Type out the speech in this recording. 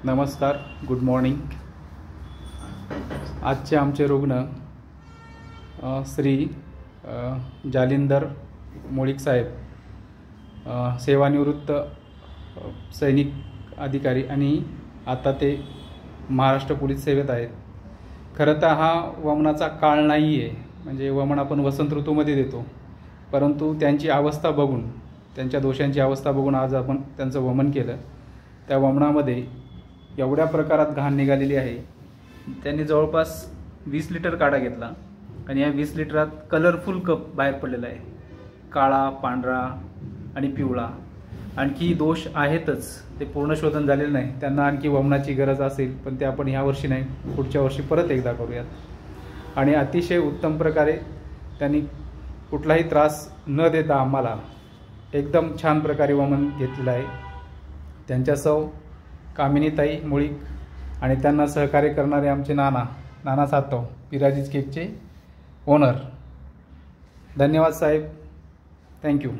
नमस्कार, good morning. आजचे आमचे रुग्ण श्री जालिंदर मोळीक साहेब, सेवानिवृत्त सैनिक अधिकारी आणि आता ते महाराष्ट्र पोलीस सेवेत आहेत। खरं तर हा वमनाचा काळ नाही आहे, म्हणजे वमन आपण वसंत ऋतूमध्ये देतो, परंतु त्यांची अवस्था बघून, त्यांच्या दोषांची अवस्था बघून आज आपण त्यांचं वमन केलं। त्या वमनामध्ये एवढ्या प्रकारात घाण निघालेली आहे। त्यांनी जवळपास 20 लिटर काढा घेतला आणि या 20 लिटरात कलरफुल कप बाहेर पडलेला आहे, काळा, पांढरा आणि पिवळा। आणखी दोष आहेतच, ते पूर्ण शोधन झालेलं नाही। त्यांना आणखी वमनाची गरज असेल, पण ते आपण ह्या वर्षी नाही, पुढच्या वर्षी परत एकदा करूयात। आणि अतिशय उत्तम प्रकारे त्यांनी कुठलाही त्रास न देता आम्हाला एकदम छान प्रकारे वमन घेतलेलं आहे। त्यांच्या सौ कामिनीताई मोळीक आणि त्यांना सहकार्य करणारे आमचे नाना सातव, पिराजीज केकचे ओनर। धन्यवाद साहेब, थँक्यू।